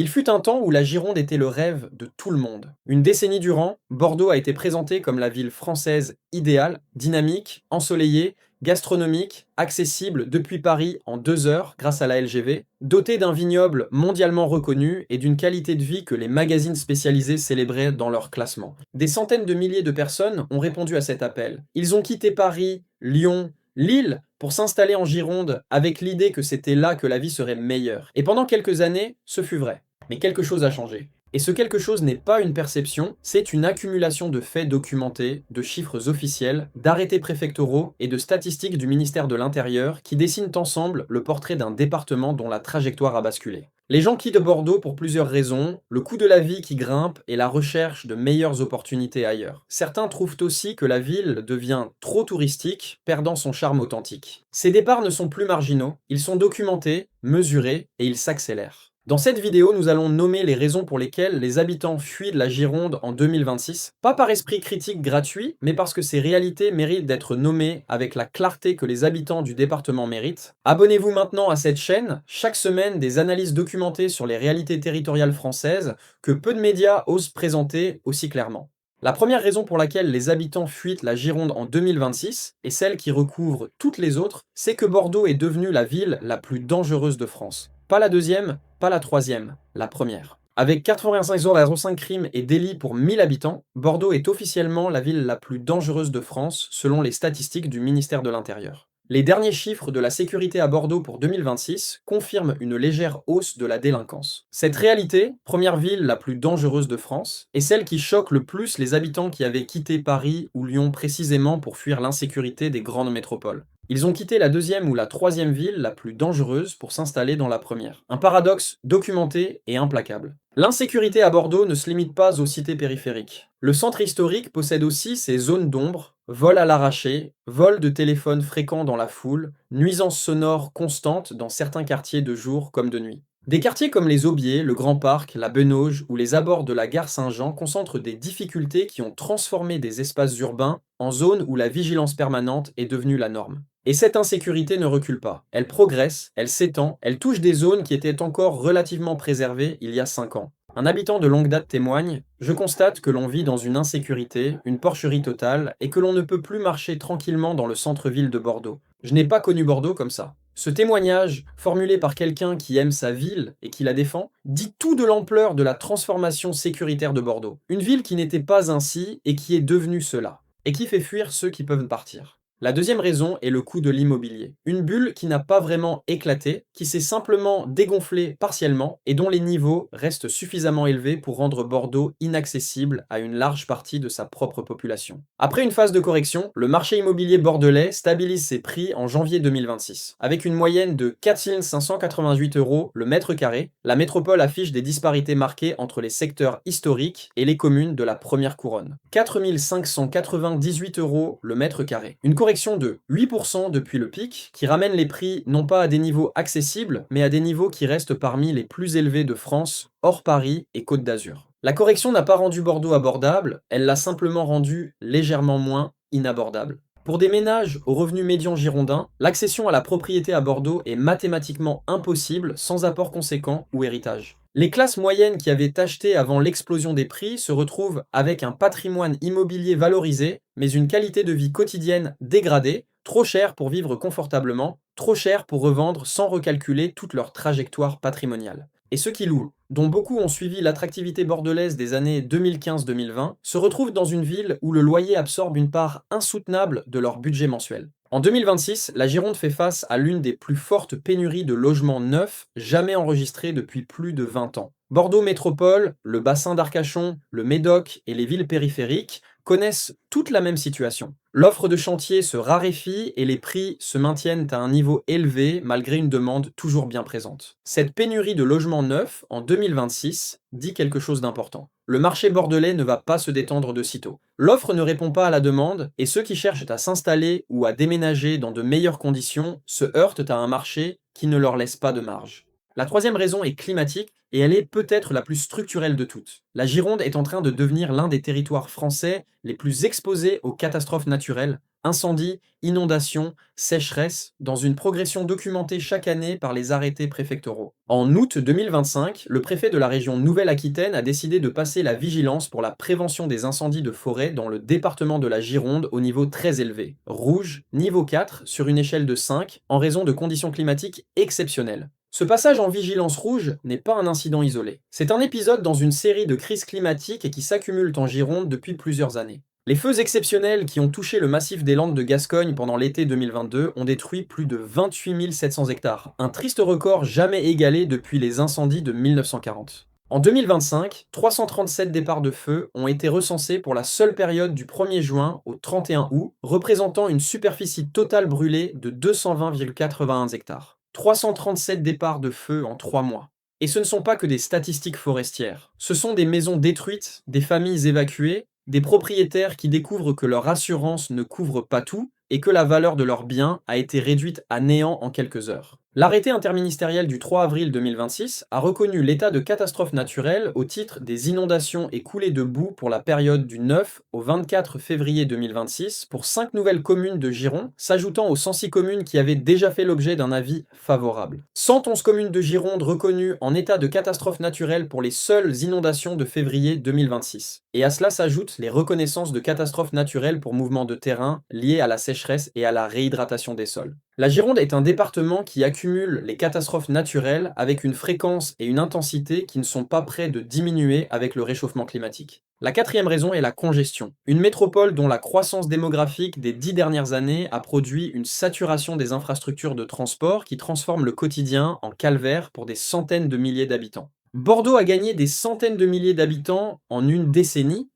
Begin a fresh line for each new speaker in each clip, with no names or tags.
Il fut un temps où la Gironde était le rêve de tout le monde. Une décennie durant, Bordeaux a été présenté comme la ville française idéale, dynamique, ensoleillée, gastronomique, accessible depuis Paris en 2 heures grâce à la LGV, dotée d'un vignoble mondialement reconnu et d'une qualité de vie que les magazines spécialisés célébraient dans leur classement. Des centaines de milliers de personnes ont répondu à cet appel. Ils ont quitté Paris, Lyon, Lille pour s'installer en Gironde avec l'idée que c'était là que la vie serait meilleure. Et pendant quelques années, ce fut vrai. Mais quelque chose a changé. Et ce quelque chose n'est pas une perception, c'est une accumulation de faits documentés, de chiffres officiels, d'arrêtés préfectoraux et de statistiques du ministère de l'Intérieur qui dessinent ensemble le portrait d'un département dont la trajectoire a basculé. Les gens quittent Bordeaux pour plusieurs raisons, le coût de la vie qui grimpe et la recherche de meilleures opportunités ailleurs. Certains trouvent aussi que la ville devient trop touristique, perdant son charme authentique. Ces départs ne sont plus marginaux, ils sont documentés, mesurés et ils s'accélèrent. Dans cette vidéo, nous allons nommer les raisons pour lesquelles les habitants fuient de la Gironde en 2026, pas par esprit critique gratuit, mais parce que ces réalités méritent d'être nommées avec la clarté que les habitants du département méritent. Abonnez-vous maintenant à cette chaîne, chaque semaine des analyses documentées sur les réalités territoriales françaises que peu de médias osent présenter aussi clairement. La première raison pour laquelle les habitants fuient la Gironde en 2026, et celle qui recouvre toutes les autres, c'est que Bordeaux est devenue la ville la plus dangereuse de France. Pas la deuxième, pas la troisième, la première. Avec 85,05 crimes et délits pour 1000 habitants, Bordeaux est officiellement la ville la plus dangereuse de France selon les statistiques du ministère de l'Intérieur. Les derniers chiffres de la sécurité à Bordeaux pour 2026 confirment une légère hausse de la délinquance. Cette réalité, première ville la plus dangereuse de France, est celle qui choque le plus les habitants qui avaient quitté Paris ou Lyon précisément pour fuir l'insécurité des grandes métropoles. Ils ont quitté la deuxième ou la troisième ville la plus dangereuse pour s'installer dans la première. Un paradoxe documenté et implacable. L'insécurité à Bordeaux ne se limite pas aux cités périphériques. Le centre historique possède aussi ses zones d'ombre, vols à l'arraché, vols de téléphones fréquents dans la foule, nuisances sonores constantes dans certains quartiers de jour comme de nuit. Des quartiers comme les Aubiers, le Grand Parc, la Benauge ou les abords de la gare Saint-Jean concentrent des difficultés qui ont transformé des espaces urbains en zones où la vigilance permanente est devenue la norme. Et cette insécurité ne recule pas. Elle progresse, elle s'étend, elle touche des zones qui étaient encore relativement préservées il y a 5 ans. Un habitant de longue date témoigne « Je constate que l'on vit dans une insécurité, une porcherie totale, et que l'on ne peut plus marcher tranquillement dans le centre-ville de Bordeaux. Je n'ai pas connu Bordeaux comme ça. » Ce témoignage, formulé par quelqu'un qui aime sa ville et qui la défend, dit tout de l'ampleur de la transformation sécuritaire de Bordeaux. Une ville qui n'était pas ainsi et qui est devenue cela, et qui fait fuir ceux qui peuvent partir. La deuxième raison est le coût de l'immobilier. Une bulle qui n'a pas vraiment éclaté, qui s'est simplement dégonflée partiellement et dont les niveaux restent suffisamment élevés pour rendre Bordeaux inaccessible à une large partie de sa propre population. Après une phase de correction, le marché immobilier bordelais stabilise ses prix en janvier 2026. Avec une moyenne de 4 588 € le mètre carré, la métropole affiche des disparités marquées entre les secteurs historiques et les communes de la première couronne. 4 598 € le mètre carré. Une correction de 8% depuis le pic, qui ramène les prix non pas à des niveaux accessibles, mais à des niveaux qui restent parmi les plus élevés de France, hors Paris et Côte d'Azur. La correction n'a pas rendu Bordeaux abordable, elle l'a simplement rendu légèrement moins inabordable. Pour des ménages aux revenus médians girondins, l'accession à la propriété à Bordeaux est mathématiquement impossible sans apport conséquent ou héritage. Les classes moyennes qui avaient acheté avant l'explosion des prix se retrouvent avec un patrimoine immobilier valorisé, mais une qualité de vie quotidienne dégradée, trop chère pour vivre confortablement, trop chère pour revendre sans recalculer toute leur trajectoire patrimoniale. Et ceux qui louent, dont beaucoup ont suivi l'attractivité bordelaise des années 2015-2020, se retrouvent dans une ville où le loyer absorbe une part insoutenable de leur budget mensuel. En 2026, la Gironde fait face à l'une des plus fortes pénuries de logements neufs jamais enregistrées depuis plus de 20 ans. Bordeaux Métropole, le bassin d'Arcachon, le Médoc et les villes périphériques connaissent toute la même situation. L'offre de chantier se raréfie et les prix se maintiennent à un niveau élevé malgré une demande toujours bien présente. Cette pénurie de logements neufs en 2026 dit quelque chose d'important. Le marché bordelais ne va pas se détendre de sitôt. L'offre ne répond pas à la demande et ceux qui cherchent à s'installer ou à déménager dans de meilleures conditions se heurtent à un marché qui ne leur laisse pas de marge. La troisième raison est climatique et elle est peut-être la plus structurelle de toutes. La Gironde est en train de devenir l'un des territoires français les plus exposés aux catastrophes naturelles, Incendies, inondations, sécheresses, dans une progression documentée chaque année par les arrêtés préfectoraux. En août 2025, le préfet de la région Nouvelle-Aquitaine a décidé de passer la vigilance pour la prévention des incendies de forêt dans le département de la Gironde au niveau très élevé, rouge, niveau 4 sur une échelle de 5, en raison de conditions climatiques exceptionnelles. Ce passage en vigilance rouge n'est pas un incident isolé. C'est un épisode dans une série de crises climatiques qui s'accumulent en Gironde depuis plusieurs années. Les feux exceptionnels qui ont touché le massif des Landes de Gascogne pendant l'été 2022 ont détruit plus de 28 700 hectares, un triste record jamais égalé depuis les incendies de 1940. En 2025, 337 départs de feu ont été recensés pour la seule période du 1er juin au 31 août, représentant une superficie totale brûlée de 220,81 hectares. 337 départs de feu en 3 mois. Et ce ne sont pas que des statistiques forestières. Ce sont des maisons détruites, des familles évacuées, des propriétaires qui découvrent que leur assurance ne couvre pas tout et que la valeur de leurs biens a été réduite à néant en quelques heures. L'arrêté interministériel du 3 avril 2026 a reconnu l'état de catastrophe naturelle au titre des inondations et coulées de boue pour la période du 9 au 24 février 2026 pour 5 nouvelles communes de Gironde, s'ajoutant aux 106 communes qui avaient déjà fait l'objet d'un avis favorable. 111 communes de Gironde reconnues en état de catastrophe naturelle pour les seules inondations de février 2026. Et à cela s'ajoutent les reconnaissances de catastrophes naturelles pour mouvements de terrain liés à la sécheresse et à la réhydratation des sols. La Gironde est un département qui accumule les catastrophes naturelles avec une fréquence et une intensité qui ne sont pas près de diminuer avec le réchauffement climatique. La quatrième raison est la congestion. Une métropole dont la croissance démographique des 10 dernières années a produit une saturation des infrastructures de transport qui transforme le quotidien en calvaire pour des centaines de milliers d'habitants. Bordeaux a gagné des centaines de milliers d'habitants en une décennie,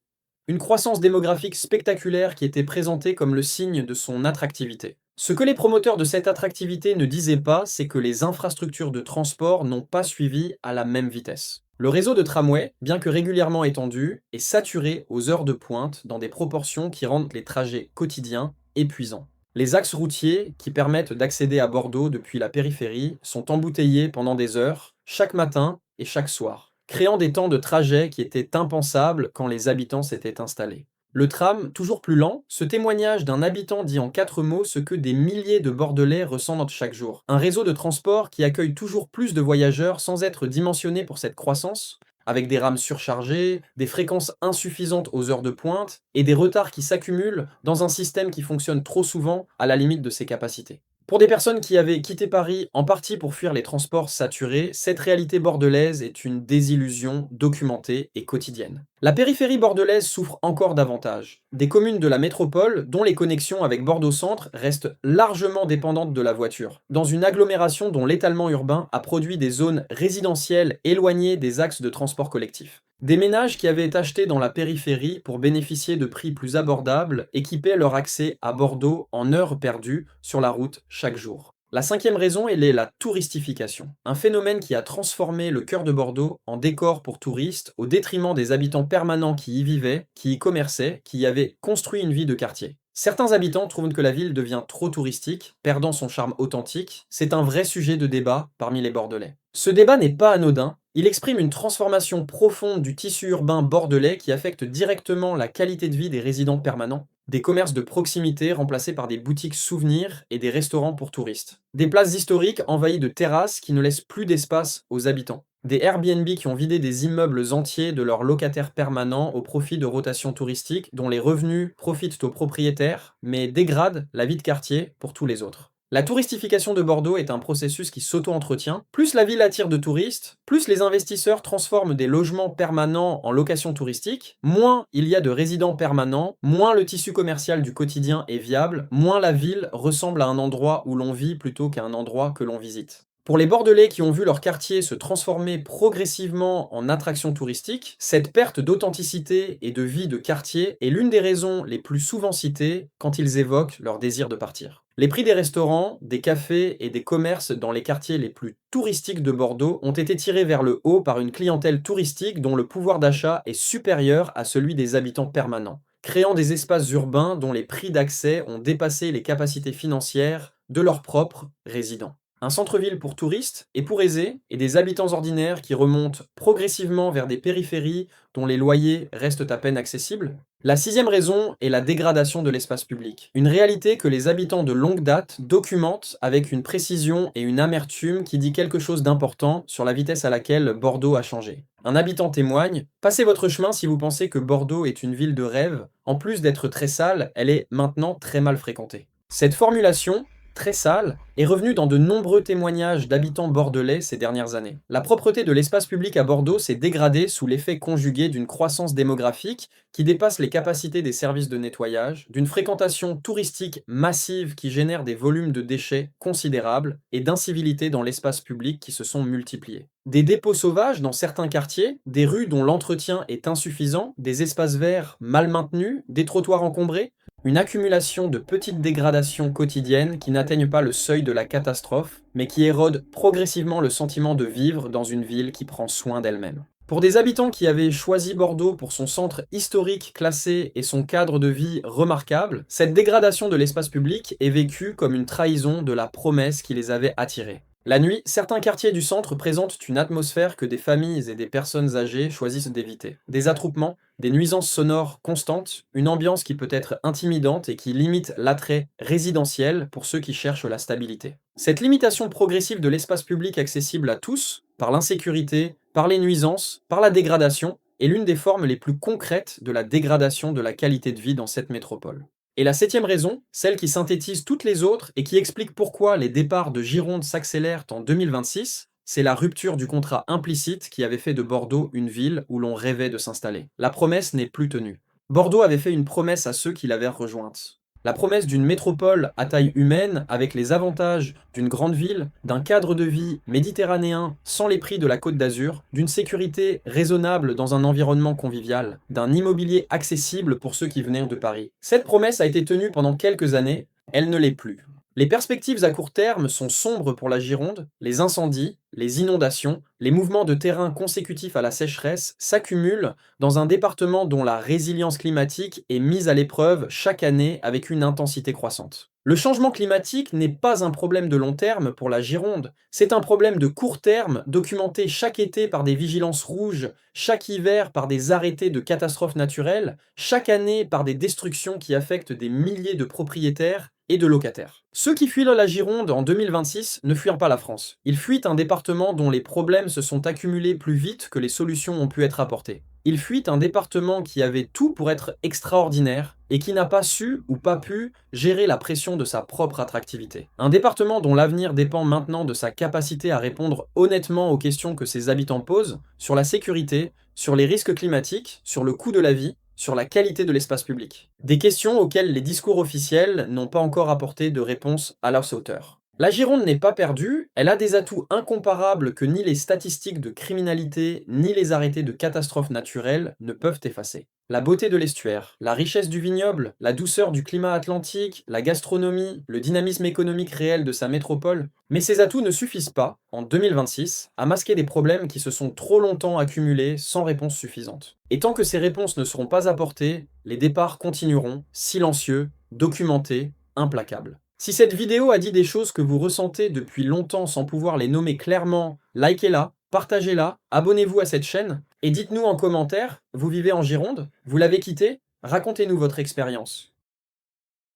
une croissance démographique spectaculaire qui était présentée comme le signe de son attractivité. Ce que les promoteurs de cette attractivité ne disaient pas, c'est que les infrastructures de transport n'ont pas suivi à la même vitesse. Le réseau de tramway, bien que régulièrement étendu, est saturé aux heures de pointe dans des proportions qui rendent les trajets quotidiens épuisants. Les axes routiers, qui permettent d'accéder à Bordeaux depuis la périphérie, sont embouteillés pendant des heures, chaque matin et chaque soir, créant des temps de trajet qui étaient impensables quand les habitants s'étaient installés. Le tram, toujours plus lent, ce témoignage d'un habitant dit en 4 mots ce que des milliers de Bordelais ressentent chaque jour. Un réseau de transport qui accueille toujours plus de voyageurs sans être dimensionné pour cette croissance, avec des rames surchargées, des fréquences insuffisantes aux heures de pointe, et des retards qui s'accumulent dans un système qui fonctionne trop souvent à la limite de ses capacités. Pour des personnes qui avaient quitté Paris en partie pour fuir les transports saturés, cette réalité bordelaise est une désillusion documentée et quotidienne. La périphérie bordelaise souffre encore davantage. Des communes de la métropole, dont les connexions avec Bordeaux-Centre restent largement dépendantes de la voiture, dans une agglomération dont l'étalement urbain a produit des zones résidentielles éloignées des axes de transport collectif. Des ménages qui avaient acheté dans la périphérie pour bénéficier de prix plus abordables équipaient leur accès à Bordeaux en heures perdues sur la route chaque jour. La cinquième raison, elle est la touristification, un phénomène qui a transformé le cœur de Bordeaux en décor pour touristes au détriment des habitants permanents qui y vivaient, qui y commerçaient, qui y avaient construit une vie de quartier. Certains habitants trouvent que la ville devient trop touristique, perdant son charme authentique. C'est un vrai sujet de débat parmi les Bordelais. Ce débat n'est pas anodin, il exprime une transformation profonde du tissu urbain bordelais qui affecte directement la qualité de vie des résidents permanents. Des commerces de proximité remplacés par des boutiques souvenirs et des restaurants pour touristes. Des places historiques envahies de terrasses qui ne laissent plus d'espace aux habitants. Des Airbnb qui ont vidé des immeubles entiers de leurs locataires permanents au profit de rotations touristiques dont les revenus profitent aux propriétaires, mais dégradent la vie de quartier pour tous les autres. La touristification de Bordeaux est un processus qui s'auto-entretient. Plus la ville attire de touristes, plus les investisseurs transforment des logements permanents en location touristique, moins il y a de résidents permanents, moins le tissu commercial du quotidien est viable, moins la ville ressemble à un endroit où l'on vit plutôt qu'à un endroit que l'on visite. Pour les Bordelais qui ont vu leur quartier se transformer progressivement en attraction touristique, cette perte d'authenticité et de vie de quartier est l'une des raisons les plus souvent citées quand ils évoquent leur désir de partir. Les prix des restaurants, des cafés et des commerces dans les quartiers les plus touristiques de Bordeaux ont été tirés vers le haut par une clientèle touristique dont le pouvoir d'achat est supérieur à celui des habitants permanents, créant des espaces urbains dont les prix d'accès ont dépassé les capacités financières de leurs propres résidents. Un centre-ville pour touristes et pour aisés, et des habitants ordinaires qui remontent progressivement vers des périphéries dont les loyers restent à peine accessibles. La sixième raison est la dégradation de l'espace public. Une réalité que les habitants de longue date documentent avec une précision et une amertume qui dit quelque chose d'important sur la vitesse à laquelle Bordeaux a changé. Un habitant témoigne: passez votre chemin si vous pensez que Bordeaux est une ville de rêve. En plus d'être très sale, elle est maintenant très mal fréquentée. Cette formulation, très sale, est revenue dans de nombreux témoignages d'habitants bordelais ces dernières années. La propreté de l'espace public à Bordeaux s'est dégradée sous l'effet conjugué d'une croissance démographique qui dépasse les capacités des services de nettoyage, d'une fréquentation touristique massive qui génère des volumes de déchets considérables et d'incivilités dans l'espace public qui se sont multipliés. Des dépôts sauvages dans certains quartiers, des rues dont l'entretien est insuffisant, des espaces verts mal maintenus, des trottoirs encombrés, une accumulation de petites dégradations quotidiennes qui n'atteignent pas le seuil de la catastrophe, mais qui érodent progressivement le sentiment de vivre dans une ville qui prend soin d'elle-même. Pour des habitants qui avaient choisi Bordeaux pour son centre historique classé et son cadre de vie remarquable, cette dégradation de l'espace public est vécue comme une trahison de la promesse qui les avait attirés. La nuit, certains quartiers du centre présentent une atmosphère que des familles et des personnes âgées choisissent d'éviter. Des attroupements, des nuisances sonores constantes, une ambiance qui peut être intimidante et qui limite l'attrait résidentiel pour ceux qui cherchent la stabilité. Cette limitation progressive de l'espace public accessible à tous, par l'insécurité, par les nuisances, par la dégradation, est l'une des formes les plus concrètes de la dégradation de la qualité de vie dans cette métropole. Et la septième raison, celle qui synthétise toutes les autres et qui explique pourquoi les départs de Gironde s'accélèrent en 2026, c'est la rupture du contrat implicite qui avait fait de Bordeaux une ville où l'on rêvait de s'installer. La promesse n'est plus tenue. Bordeaux avait fait une promesse à ceux qui l'avaient rejointe. La promesse d'une métropole à taille humaine, avec les avantages d'une grande ville, d'un cadre de vie méditerranéen sans les prix de la Côte d'Azur, d'une sécurité raisonnable dans un environnement convivial, d'un immobilier accessible pour ceux qui venaient de Paris. Cette promesse a été tenue pendant quelques années, elle ne l'est plus. Les perspectives à court terme sont sombres pour la Gironde, les incendies, les inondations, les mouvements de terrain consécutifs à la sécheresse s'accumulent dans un département dont la résilience climatique est mise à l'épreuve chaque année avec une intensité croissante. Le changement climatique n'est pas un problème de long terme pour la Gironde, c'est un problème de court terme documenté chaque été par des vigilances rouges, chaque hiver par des arrêtés de catastrophes naturelles, chaque année par des destructions qui affectent des milliers de propriétaires et de locataires. Ceux qui fuient la Gironde en 2026 ne fuient pas la France. Ils fuient un département dont les problèmes se sont accumulés plus vite que les solutions ont pu être apportées. Ils fuient un département qui avait tout pour être extraordinaire et qui n'a pas su ou pas pu gérer la pression de sa propre attractivité. Un département dont l'avenir dépend maintenant de sa capacité à répondre honnêtement aux questions que ses habitants posent sur la sécurité, sur les risques climatiques, sur le coût de la vie, sur la qualité de l'espace public. Des questions auxquelles les discours officiels n'ont pas encore apporté de réponse à leur hauteur. La Gironde n'est pas perdue, elle a des atouts incomparables que ni les statistiques de criminalité ni les arrêtés de catastrophes naturelles ne peuvent effacer. La beauté de l'estuaire, la richesse du vignoble, la douceur du climat atlantique, la gastronomie, le dynamisme économique réel de sa métropole. Mais ces atouts ne suffisent pas, en 2026, à masquer des problèmes qui se sont trop longtemps accumulés sans réponse suffisante. Et tant que ces réponses ne seront pas apportées, les départs continueront, silencieux, documentés, implacables. Si cette vidéo a dit des choses que vous ressentez depuis longtemps sans pouvoir les nommer clairement, likez-la, partagez-la, abonnez-vous à cette chaîne, et dites-nous en commentaire, vous vivez en Gironde? Vous l'avez quitté? Racontez-nous votre expérience.